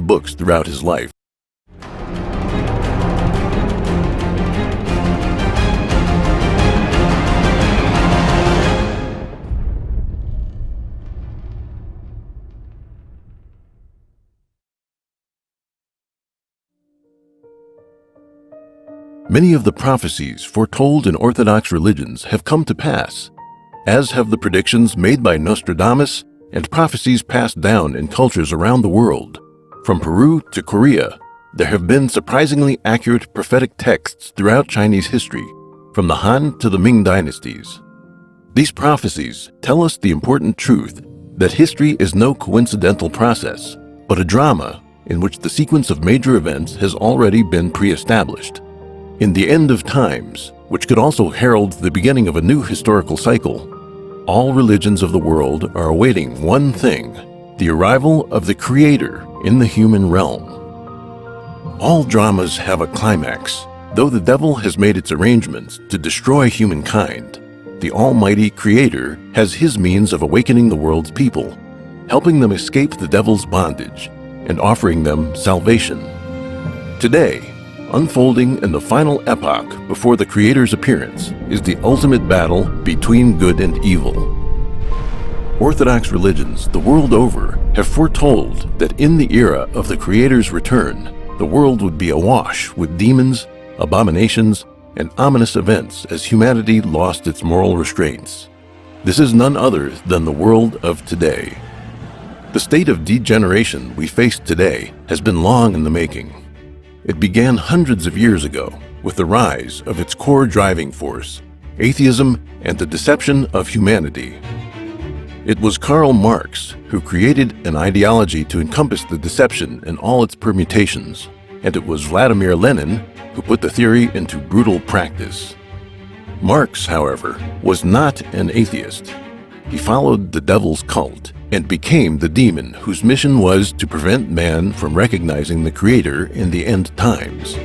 books throughout his life. Many of the prophecies foretold in Orthodox religions have come to pass, as have the predictions made by Nostradamus and prophecies passed down in cultures around the world. From Peru to Korea, there have been surprisingly accurate prophetic texts throughout Chinese history, from the Han to the Ming dynasties. These prophecies tell us the important truth that history is no coincidental process, but a drama in which the sequence of major events has already been pre-established. In the end of times, which could also herald the beginning of a new historical cycle, all religions of the world are awaiting one thing: the arrival of the Creator in the human realm. All dramas have a climax. Though the devil has made its arrangements to destroy humankind, the Almighty Creator has his means of awakening the world's people, helping them escape the devil's bondage and offering them salvation. Today, unfolding in the final epoch before the Creator's appearance, is the ultimate battle between good and evil. Orthodox religions the world over have foretold that in the era of the Creator's return, the world would be awash with demons, abominations, and ominous events as humanity lost its moral restraints. This is none other than the world of today. The state of degeneration we face today has been long in the making. It began hundreds of years ago with the rise of its core driving force, atheism and the deception of humanity. It was Karl Marx who created an ideology to encompass the deception in all its permutations, and it was Vladimir Lenin who put the theory into brutal practice. Marx, however, was not an atheist. He followed the devil's cult and became the demon whose mission was to prevent man from recognizing the Creator in the end times.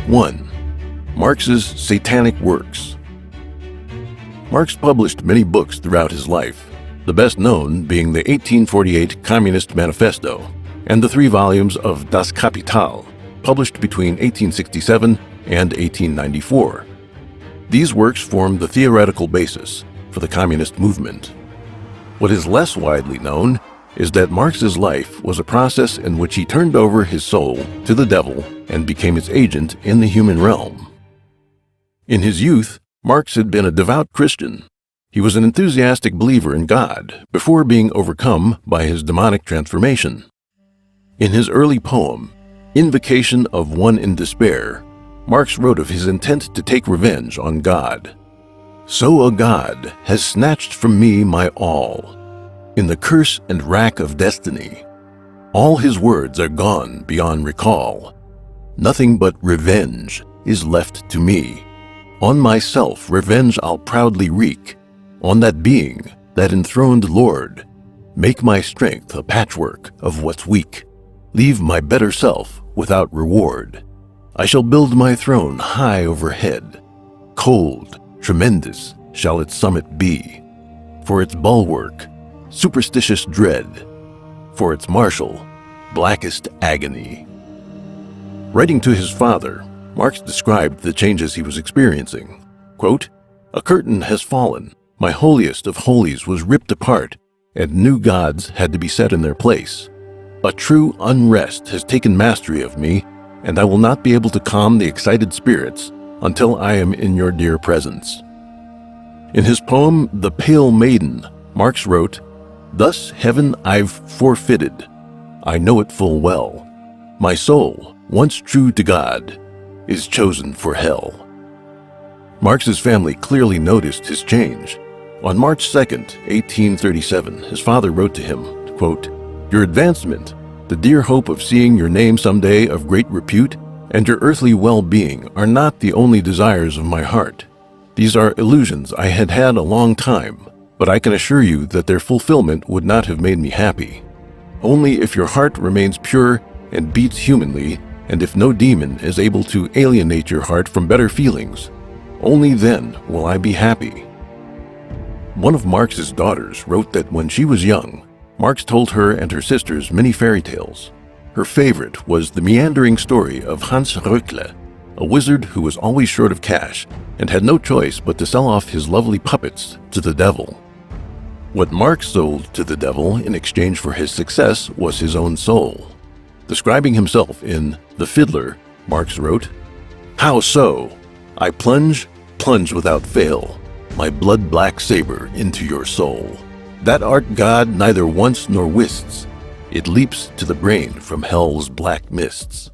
1. Marx's satanic works. Marx published many books throughout his life, the best known being the 1848 Communist Manifesto and the 3 volumes of Das Kapital, published between 1867 and 1894. These works formed the theoretical basis for the communist movement. What is less widely known is that Marx's life was a process in which he turned over his soul to the devil and became its agent in the human realm. In his youth, Marx had been a devout Christian. He was an enthusiastic believer in God before being overcome by his demonic transformation. In his early poem, Invocation of One in Despair, Marx wrote of his intent to take revenge on God. So a God has snatched from me my all, in the curse and rack of destiny. All his words are gone beyond recall. Nothing but revenge is left to me. On myself revenge I'll proudly wreak, on that being, that enthroned Lord. Make my strength a patchwork of what's weak. Leave my better self without reward. I shall build my throne high overhead. Cold, tremendous shall its summit be. For its bulwark, superstitious dread. For its marshal, blackest agony. Writing to his father, Marx described the changes he was experiencing. Quote, "A curtain has fallen. My holiest of holies was ripped apart, and new gods had to be set in their place. A true unrest has taken mastery of me, and I will not be able to calm the excited spirits until I am in your dear presence." In his poem, The Pale Maiden, Marx wrote, "Thus heaven I've forfeited. I know it full well. My soul, once true to God, is chosen for hell." Marx's family clearly noticed his change. On March 2nd, 1837, his father wrote to him, quote, "Your advancement, the dear hope of seeing your name someday of great repute, and your earthly well-being are not the only desires of my heart. These are illusions I had had a long time, but I can assure you that their fulfillment would not have made me happy. Only if your heart remains pure and beats humanly, and if no demon is able to alienate your heart from better feelings, only then will I be happy." One of Marx's daughters wrote that when she was young, Marx told her and her sisters many fairy tales. Her favorite was the meandering story of Hans Röckle, a wizard who was always short of cash and had no choice but to sell off his lovely puppets to the devil. What Marx sold to the devil in exchange for his success was his own soul. Describing himself in The Fiddler, Marx wrote, "How so? I plunge without fail, my blood-black saber into your soul. That art God neither wants nor wists. It leaps to the brain from hell's black mists.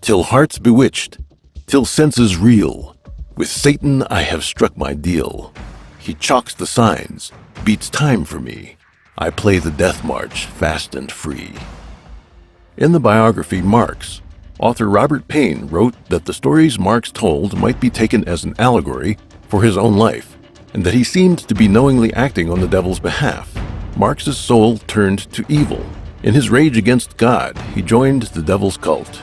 Till hearts bewitched, till senses reel, with Satan I have struck my deal. He chalks the signs, beats time for me. I play the death march fast and free." In the biography Marx, author Robert Payne wrote that the stories Marx told might be taken as an allegory for his own life, and that he seemed to be knowingly acting on the devil's behalf. Marx's soul turned to evil. In his rage against God, he joined the devil's cult.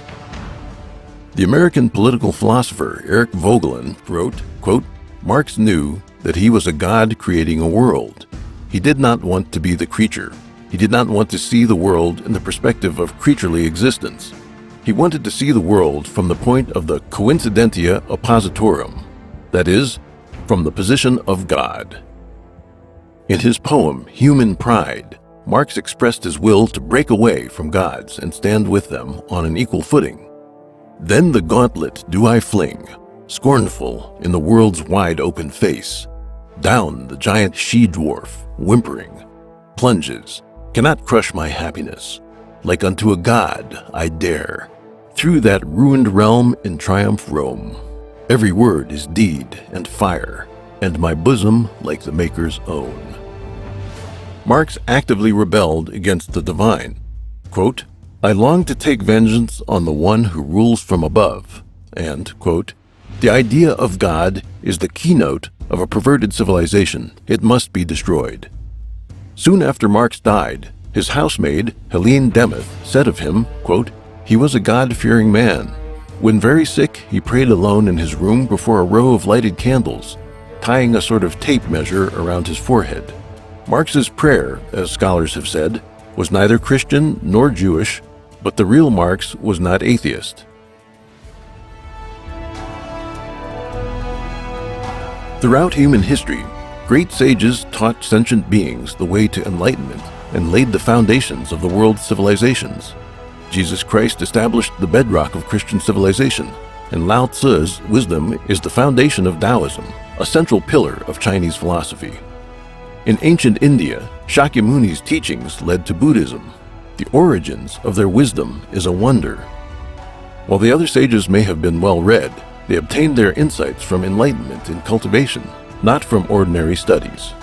The American political philosopher Eric Voegelin wrote, quote, "Marx knew that he was a God creating a world. He did not want to be the creature. He did not want to see the world in the perspective of creaturely existence. He wanted to see the world from the point of the coincidentia oppositorum, that is, from the position of God." In his poem, Human Pride, Marx expressed his will to break away from gods and stand with them on an equal footing. "Then the gauntlet do I fling, scornful in the world's wide open face. Down the giant she-dwarf, whimpering, plunges, cannot crush my happiness. Like unto a god I dare, through that ruined realm in triumph roam. Every word is deed and fire, and my bosom like the Maker's own." Marx actively rebelled against the divine. Quote, "I long to take vengeance on the one who rules from above," and, quote, "The idea of God is the keynote of a perverted civilization. It must be destroyed." Soon after Marx died, his housemaid, Helene Demuth, said of him, quote, "He was a God-fearing man. When very sick, he prayed alone in his room before a row of lighted candles, tying a sort of tape measure around his forehead." Marx's prayer, as scholars have said, was neither Christian nor Jewish, but the real Marx was not atheist. Throughout human history, great sages taught sentient beings the way to enlightenment and laid the foundations of the world's civilizations. Jesus Christ established the bedrock of Christian civilization, and Lao Tzu's wisdom is the foundation of Taoism, a central pillar of Chinese philosophy. In ancient India, Shakyamuni's teachings led to Buddhism. The origins of their wisdom is a wonder. While the other sages may have been well-read, they obtained their insights from enlightenment and cultivation, not from ordinary studies.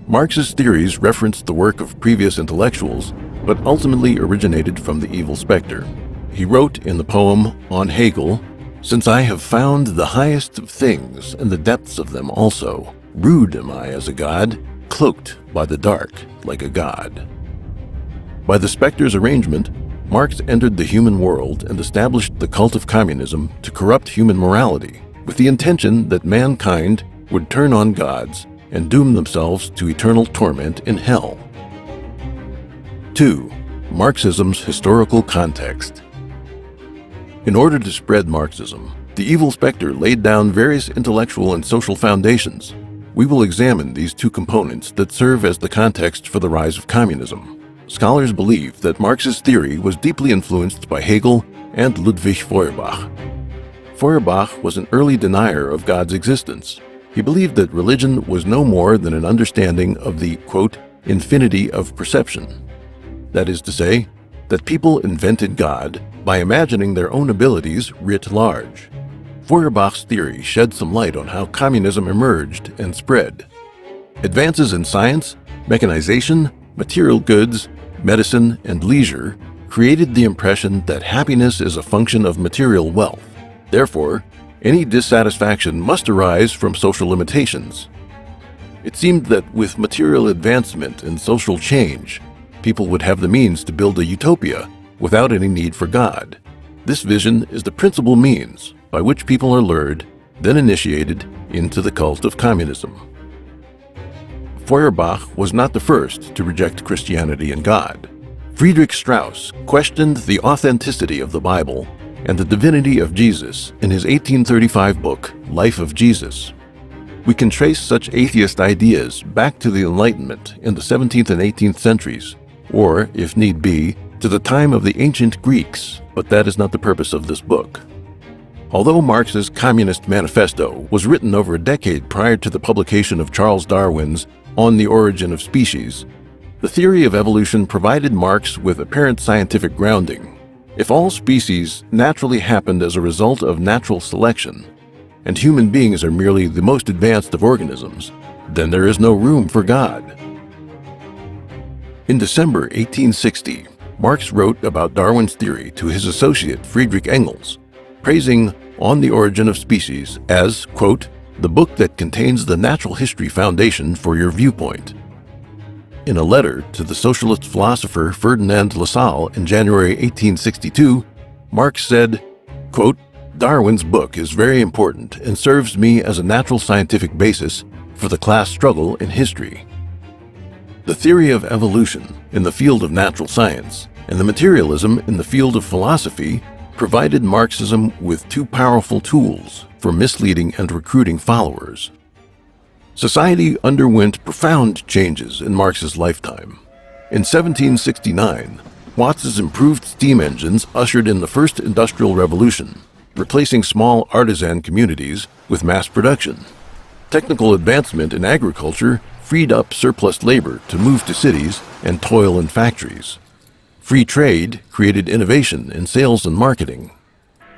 Marx's theories referenced the work of previous intellectuals, but ultimately originated from the evil specter. He wrote in the poem On Hegel, "Since I have found the highest of things and the depths of them also, rude am I as a god, cloaked by the dark like a god." By the specter's arrangement, Marx entered the human world and established the cult of communism to corrupt human morality, with the intention that mankind would turn on gods and doom themselves to eternal torment in hell. 2. Marxism's historical context. In order to spread Marxism, the evil specter laid down various intellectual and social foundations. We will examine these two components that serve as the context for the rise of communism. Scholars believe that Marx's theory was deeply influenced by Hegel and Ludwig Feuerbach. Feuerbach was an early denier of God's existence. He believed that religion was no more than an understanding of the, quote, infinity of perception. That is to say, that people invented God by imagining their own abilities writ large. Feuerbach's theory shed some light on how communism emerged and spread. Advances in science, mechanization, material goods, medicine, and leisure created the impression that happiness is a function of material wealth. Therefore, any dissatisfaction must arise from social limitations. It seemed that with material advancement and social change, people would have the means to build a utopia without any need for God. This vision is the principal means by which people are lured, then initiated into the cult of communism. Feuerbach was not the first to reject Christianity and God. Friedrich Strauss questioned the authenticity of the Bible and the divinity of Jesus in his 1835 book, Life of Jesus. We can trace such atheist ideas back to the Enlightenment in the 17th and 18th centuries, or, if need be, to the time of the ancient Greeks, but that is not the purpose of this book. Although Marx's Communist Manifesto was written over a decade prior to the publication of Charles Darwin's On the Origin of Species, the theory of evolution provided Marx with apparent scientific grounding. If all species naturally happened as a result of natural selection, and human beings are merely the most advanced of organisms, then there is no room for God. In December 1860, Marx wrote about Darwin's theory to his associate Friedrich Engels, praising On the Origin of Species as, quote, the book that contains the natural history foundation for your viewpoint. In a letter to the socialist philosopher Ferdinand Lassalle in January 1862, Marx said, quote, Darwin's book is very important and serves me as a natural scientific basis for the class struggle in history. The theory of evolution in the field of natural science and the materialism in the field of philosophy provided Marxism with two powerful tools for misleading and recruiting followers. Society underwent profound changes in Marx's lifetime. In 1769, Watts's improved steam engines ushered in the first industrial revolution, replacing small artisan communities with mass production. Technical advancement in agriculture freed up surplus labor to move to cities and toil in factories. Free trade created innovation in sales and marketing.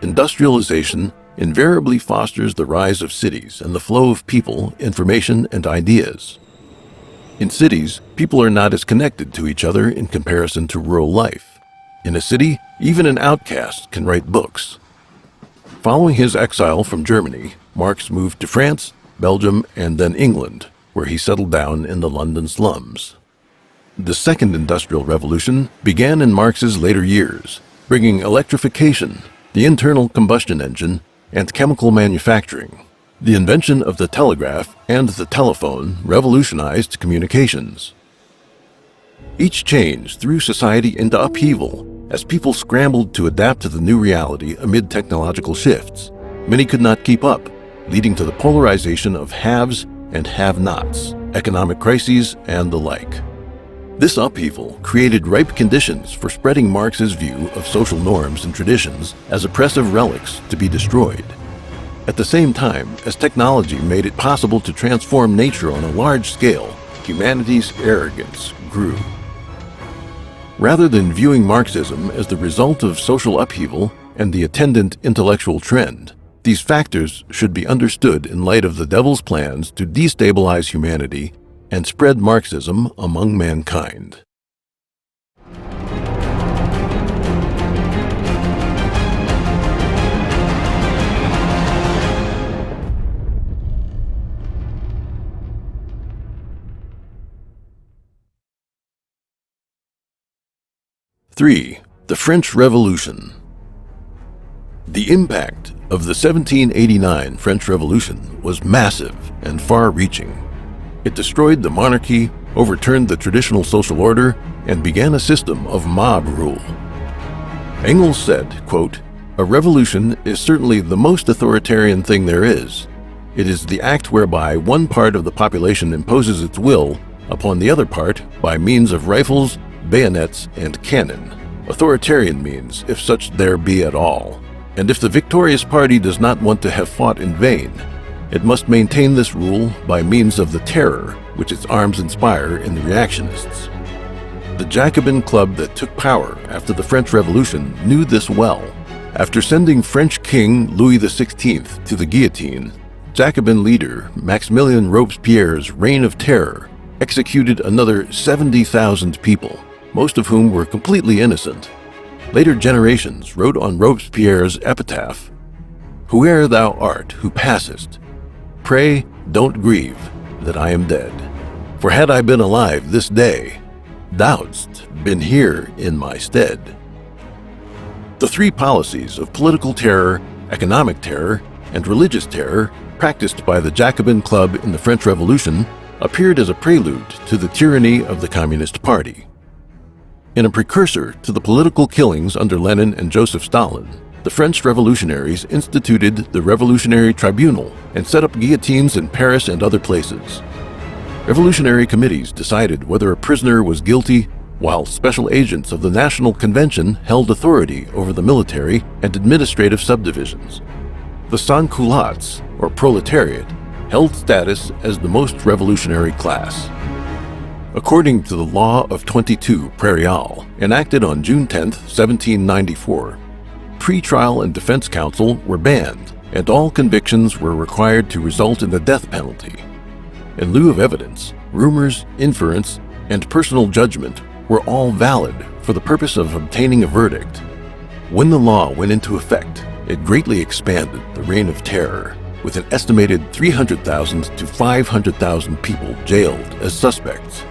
Industrialization invariably fosters the rise of cities and the flow of people, information, and ideas. In cities, people are not as connected to each other in comparison to rural life. In a city, even an outcast can write books. Following his exile from Germany, Marx moved to France, Belgium, and then England, where he settled down in the London slums. The Second Industrial Revolution began in Marx's later years, bringing electrification, the internal combustion engine, and chemical manufacturing. The invention of the telegraph and the telephone revolutionized communications. Each change threw society into upheaval as people scrambled to adapt to the new reality amid technological shifts. Many could not keep up, leading to the polarization of haves and have-nots, economic crises, and the like. This upheaval created ripe conditions for spreading Marx's view of social norms and traditions as oppressive relics to be destroyed. At the same time, as technology made it possible to transform nature on a large scale, humanity's arrogance grew. Rather than viewing Marxism as the result of social upheaval and the attendant intellectual trend, these factors should be understood in light of the devil's plans to destabilize humanity and spread Marxism among mankind. Three, the French Revolution. The impact of the 1789 French Revolution was massive and far-reaching. It destroyed the monarchy, overturned the traditional social order, and began a system of mob rule. Engels said, quote, a revolution is certainly the most authoritarian thing there is. It is the act whereby one part of the population imposes its will upon the other part by means of rifles, bayonets, and cannon. Authoritarian means, if such there be at all. And if the victorious party does not want to have fought in vain, it must maintain this rule by means of the terror which its arms inspire in the reactionists. The Jacobin club that took power after the French Revolution knew this well. After sending French King Louis XVI to the guillotine, Jacobin leader Maximilien Robespierre's reign of terror executed another 70,000 people, most of whom were completely innocent. Later generations wrote on Robespierre's epitaph, "Whoe'er thou art who passest, pray don't grieve that I am dead. For had I been alive this day, thou'dst been here in my stead." The three policies of political terror, economic terror, and religious terror practiced by the Jacobin Club in the French Revolution appeared as a prelude to the tyranny of the Communist Party. In a precursor to the political killings under Lenin and Joseph Stalin, the French revolutionaries instituted the Revolutionary Tribunal and set up guillotines in Paris and other places. Revolutionary committees decided whether a prisoner was guilty, while special agents of the National Convention held authority over the military and administrative subdivisions. The sans-culottes, or proletariat, held status as the most revolutionary class. According to the Law of 22 Prairial, enacted on June 10, 1794, pre-trial and defense counsel were banned, and all convictions were required to result in the death penalty. In lieu of evidence, rumors, inference, and personal judgment were all valid for the purpose of obtaining a verdict. When the law went into effect, it greatly expanded the reign of terror, with an estimated 300,000 to 500,000 people jailed as suspects.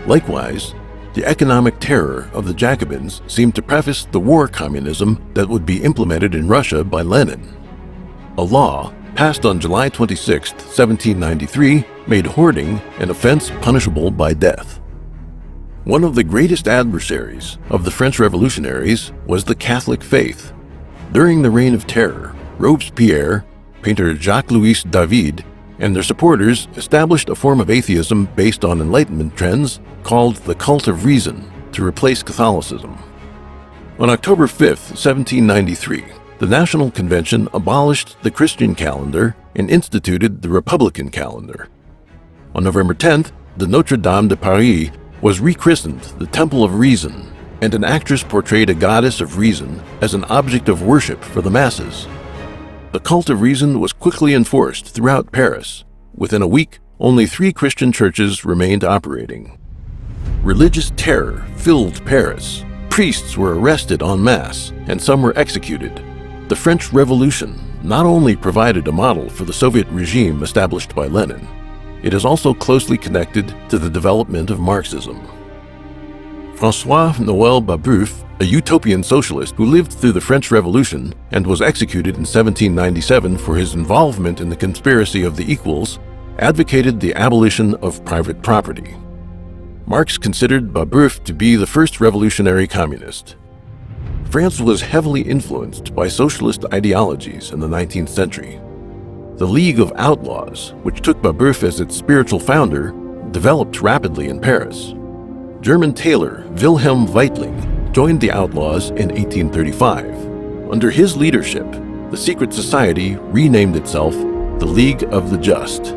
Likewise, the economic terror of the Jacobins seemed to preface the war communism that would be implemented in Russia by Lenin. A law passed on July 26, 1793, made hoarding an offense punishable by death. One of the greatest adversaries of the French revolutionaries was the Catholic faith. During the Reign of Terror, Robespierre, painter Jacques-Louis David, and their supporters established a form of atheism based on Enlightenment trends called the cult of reason to replace Catholicism. On October 5, 1793, the National Convention abolished the Christian calendar and instituted the Republican calendar. On November 10th, the Notre Dame de Paris was rechristened the Temple of Reason, and an actress portrayed a goddess of reason as an object of worship for the masses. The cult of reason was quickly enforced throughout Paris. Within a week, only 3 Christian churches remained operating. Religious terror filled Paris. Priests were arrested en masse, and some were executed. The French Revolution not only provided a model for the Soviet regime established by Lenin, it is also closely connected to the development of Marxism. François-Noël Babeuf, a utopian socialist who lived through the French Revolution and was executed in 1797 for his involvement in the conspiracy of the equals, advocated the abolition of private property. Marx considered Babeuf to be the first revolutionary communist. France was heavily influenced by socialist ideologies in the 19th century. The League of Outlaws, which took Babeuf as its spiritual founder, developed rapidly in Paris. German tailor Wilhelm Weitling joined the Outlaws in 1835. Under his leadership, the secret society renamed itself the League of the Just.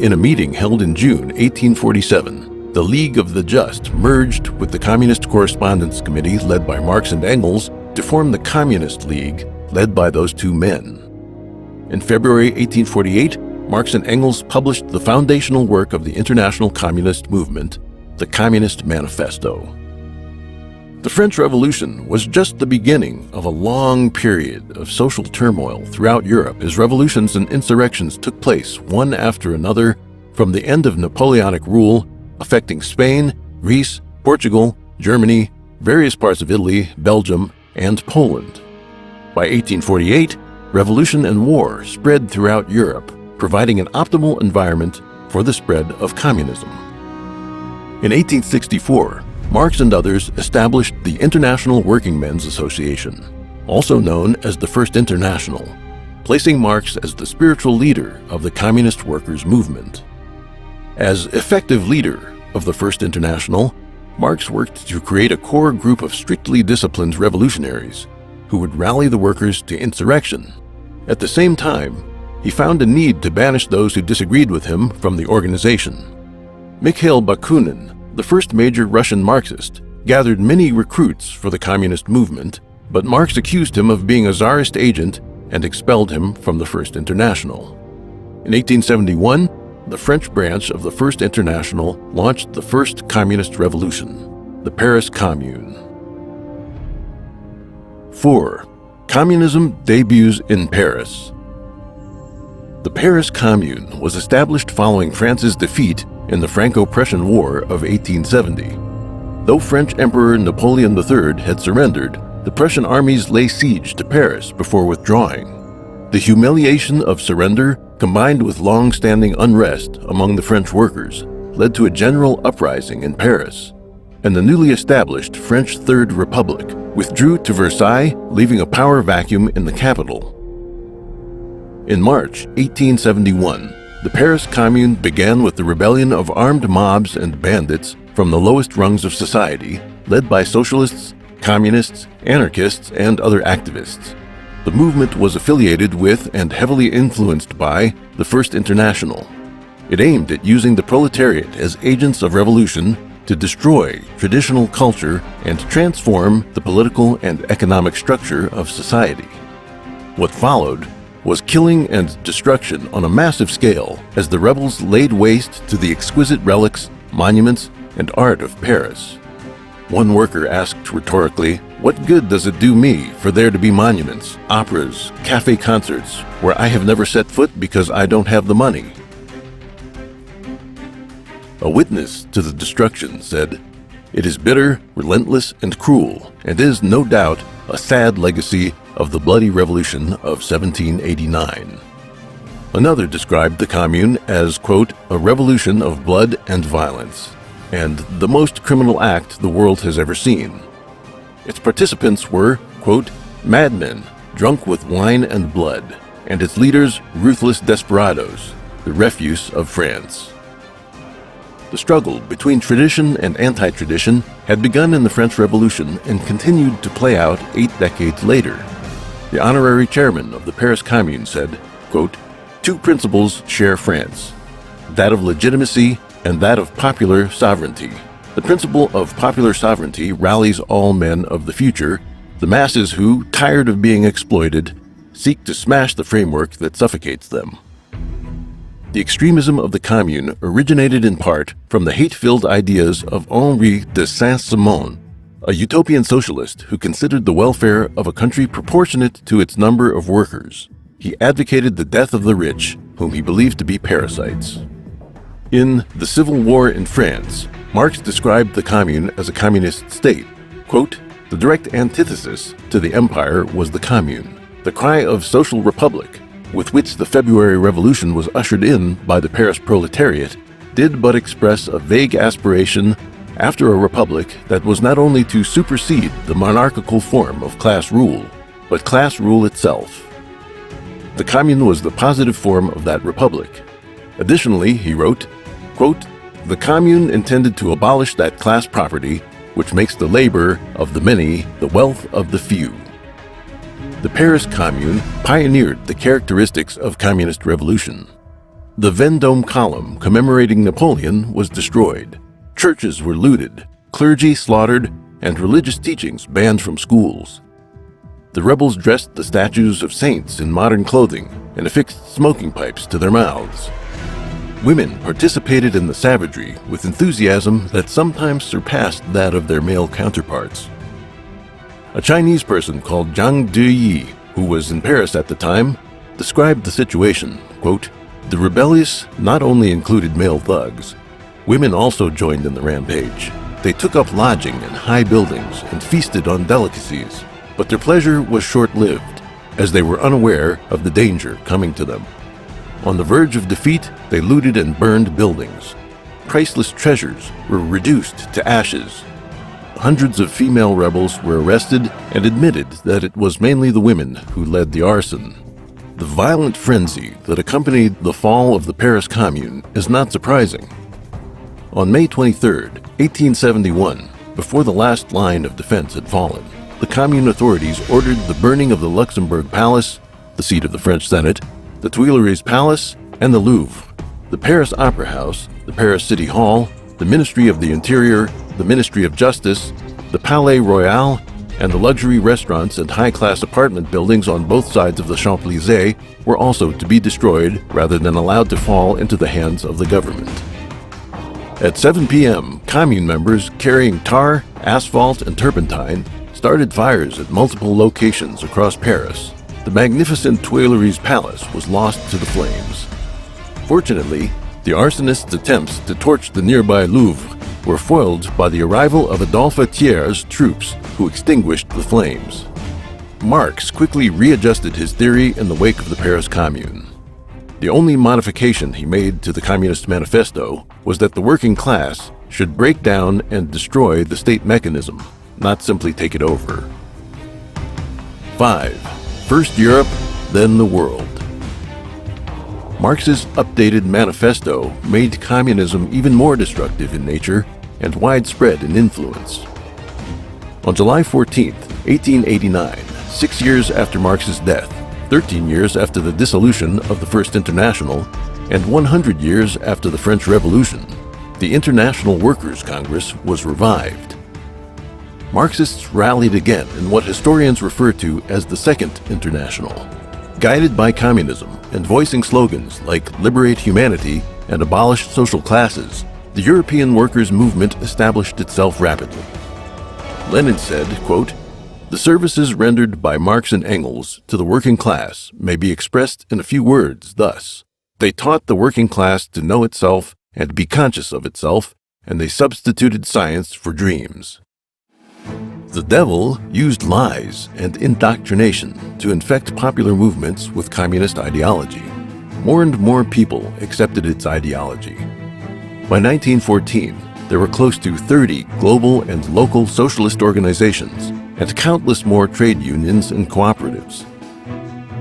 In a meeting held in June 1847, the League of the Just merged with the Communist Correspondence Committee led by Marx and Engels to form the Communist League led by those two men. In February 1848, Marx and Engels published the foundational work of the international communist movement, the Communist Manifesto. The French Revolution was just the beginning of a long period of social turmoil throughout Europe as revolutions and insurrections took place one after another from the end of Napoleonic rule, affecting Spain, Greece, Portugal, Germany, various parts of Italy, Belgium, and Poland. By 1848, revolution and war spread throughout Europe, providing an optimal environment for the spread of communism. In 1864, Marx and others established the International Working Men's Association, also known as the First International, placing Marx as the spiritual leader of the communist workers' movement. As effective leader of the First International, Marx worked to create a core group of strictly disciplined revolutionaries who would rally the workers to insurrection. At the same time, he found a need to banish those who disagreed with him from the organization. Mikhail Bakunin, the first major Russian Marxist, gathered many recruits for the communist movement, but Marx accused him of being a Tsarist agent and expelled him from the First International. In 1871, the French branch of the First International launched the first communist revolution, the Paris Commune. 4. Communism debuts in Paris. The Paris Commune was established following France's defeat in the Franco-Prussian War of 1870. Though French Emperor Napoleon III had surrendered, the Prussian armies lay siege to Paris before withdrawing. The humiliation of surrender combined with long-standing unrest among the French workers, led to a general uprising in Paris, and the newly established French Third Republic withdrew to Versailles, leaving a power vacuum in the capital. In March 1871, the Paris Commune began with the rebellion of armed mobs and bandits from the lowest rungs of society, led by socialists, communists, anarchists, and other activists. The movement was affiliated with and heavily influenced by the First International. It aimed at using the proletariat as agents of revolution to destroy traditional culture and transform the political and economic structure of society. What followed was killing and destruction on a massive scale as the rebels laid waste to the exquisite relics, monuments, and art of Paris. One worker asked rhetorically, "What good does it do me for there to be monuments, operas, cafe concerts, where I have never set foot because I don't have the money?" A witness to the destruction said, "It is bitter, relentless, and cruel, and is, no doubt, a sad legacy of the bloody revolution of 1789. Another described the Commune as, quote, "a revolution of blood and violence, and the most criminal act the world has ever seen. Its participants were, quote, madmen, drunk with wine and blood, and its leaders ruthless desperados, the refuse of France." The struggle between tradition and anti-tradition had begun in the French Revolution and continued to play out 8 decades later. The honorary chairman of the Paris Commune said, quote, "Two principles share France, that of legitimacy and that of popular sovereignty. The principle of popular sovereignty rallies all men of the future, the masses who, tired of being exploited, seek to smash the framework that suffocates them." The extremism of the Commune originated in part from the hate-filled ideas of Henri de Saint-Simon, a utopian socialist who considered the welfare of a country proportionate to its number of workers. He advocated the death of the rich, whom he believed to be parasites. In The Civil War in France, Marx described the Commune as a communist state. Quote, "The direct antithesis to the empire was the Commune, the cry of social republic, with which the February Revolution was ushered in by the Paris proletariat, did but express a vague aspiration after a republic that was not only to supersede the monarchical form of class rule, but class rule itself. The Commune was the positive form of that republic. Additionally," he wrote, quote, "the Commune intended to abolish that class property which makes the labor of the many the wealth of the few." The Paris Commune pioneered the characteristics of communist revolution. The Vendôme column commemorating Napoleon was destroyed. Churches were looted, clergy slaughtered, and religious teachings banned from schools. The rebels dressed the statues of saints in modern clothing and affixed smoking pipes to their mouths. Women participated in the savagery with enthusiasm that sometimes surpassed that of their male counterparts. A Chinese person called Zhang Deyi, who was in Paris at the time, described the situation, quote, "The rebellious not only included male thugs, women also joined in the rampage. They took up lodging in high buildings and feasted on delicacies, but their pleasure was short-lived, as they were unaware of the danger coming to them. On the verge of defeat, they looted and burned buildings. Priceless treasures were reduced to ashes. Hundreds of female rebels were arrested and admitted that it was mainly the women who led the arson." The violent frenzy that accompanied the fall of the Paris Commune is not surprising. On May 23, 1871, before the last line of defense had fallen, the Commune authorities ordered the burning of the Luxembourg Palace, the seat of the French Senate, the Tuileries Palace, and the Louvre, the Paris Opera House, the Paris City Hall, the Ministry of the Interior, the Ministry of Justice, the Palais Royal, and the luxury restaurants and high-class apartment buildings on both sides of the Champs-Élysées were also to be destroyed rather than allowed to fall into the hands of the government. At 7 p.m., Commune members carrying tar, asphalt, and turpentine started fires at multiple locations across Paris. The magnificent Tuileries Palace was lost to the flames. Fortunately, the arsonists' attempts to torch the nearby Louvre were foiled by the arrival of Adolphe Thiers' troops, who extinguished the flames. Marx quickly readjusted his theory in the wake of the Paris Commune. The only modification he made to the Communist Manifesto was that the working class should break down and destroy the state mechanism, not simply take it over. 5. First Europe, then the world. Marx's updated manifesto made communism even more destructive in nature and widespread in influence. On July 14, 1889, 6 years after Marx's death, 13 years after the dissolution of the First International, and 100 years after the French Revolution, the International Workers' Congress was revived. Marxists rallied again in what historians refer to as the Second International. Guided by communism and voicing slogans like "Liberate Humanity" and "Abolish Social Classes," the European workers' movement established itself rapidly. Lenin said, quote, "The services rendered by Marx and Engels to the working class may be expressed in a few words thus. They taught the working class to know itself and be conscious of itself, and they substituted science for dreams." The devil used lies and indoctrination to infect popular movements with communist ideology. More and more people accepted its ideology. By 1914, there were close to 30 global and local socialist organizations and countless more trade unions and cooperatives.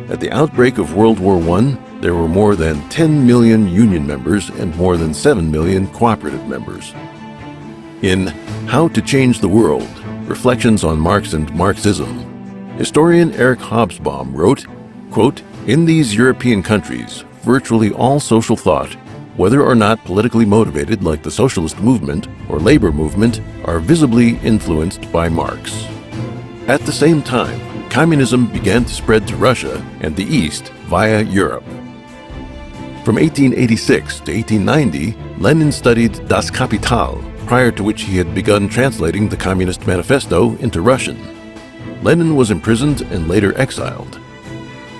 At the outbreak of World War I, there were more than 10 million union members and more than 7 million cooperative members. In How to Change the World, Reflections on Marx and Marxism, historian Eric Hobsbawm wrote, quote, "In these European countries, virtually all social thought, whether or not politically motivated like the socialist movement or labor movement, are visibly influenced by Marx." At the same time, communism began to spread to Russia and the East via Europe. From 1886 to 1890, Lenin studied Das Kapital, prior to which he had begun translating the Communist Manifesto into Russian. Lenin was imprisoned and later exiled.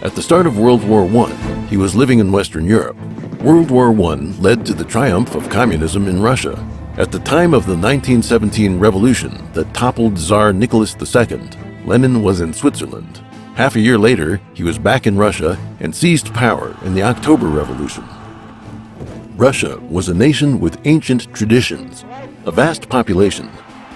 At the start of World War I, he was living in Western Europe. World War I led to the triumph of communism in Russia. At the time of the 1917 revolution that toppled Tsar Nicholas II, Lenin was in Switzerland. Half a year later, he was back in Russia and seized power in the October Revolution. Russia was a nation with ancient traditions, a vast population,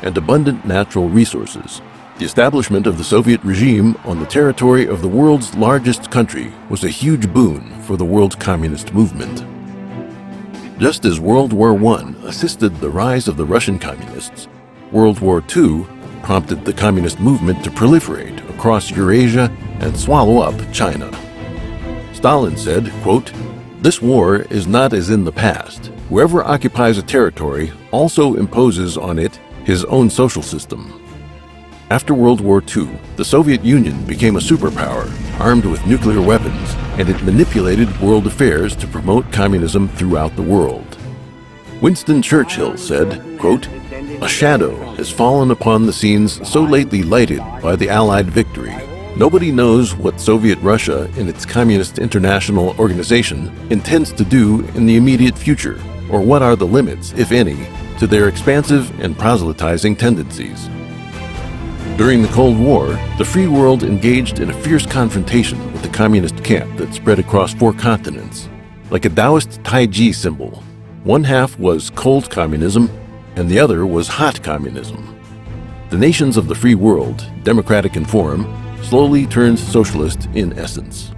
and abundant natural resources. The establishment of the Soviet regime on the territory of the world's largest country was a huge boon for the world communist movement. Just as World War I assisted the rise of the Russian communists, World War II prompted the communist movement to proliferate across Eurasia and swallow up China. Stalin said, quote, "This war is not as in the past. Whoever occupies a territory also imposes on it his own social system." After World War II, the Soviet Union became a superpower, armed with nuclear weapons, and it manipulated world affairs to promote communism throughout the world. Winston Churchill said, quote, "A shadow has fallen upon the scenes so lately lighted by the Allied victory. Nobody knows what Soviet Russia and its Communist International Organization intends to do in the immediate future, or what are the limits, if any, to their expansive and proselytizing tendencies." During the Cold War, the free world engaged in a fierce confrontation with the communist camp that spread across 4 continents. Like a Taoist Taiji symbol, one half was cold communism and the other was hot communism. The nations of the free world, democratic in form, slowly turned socialist in essence.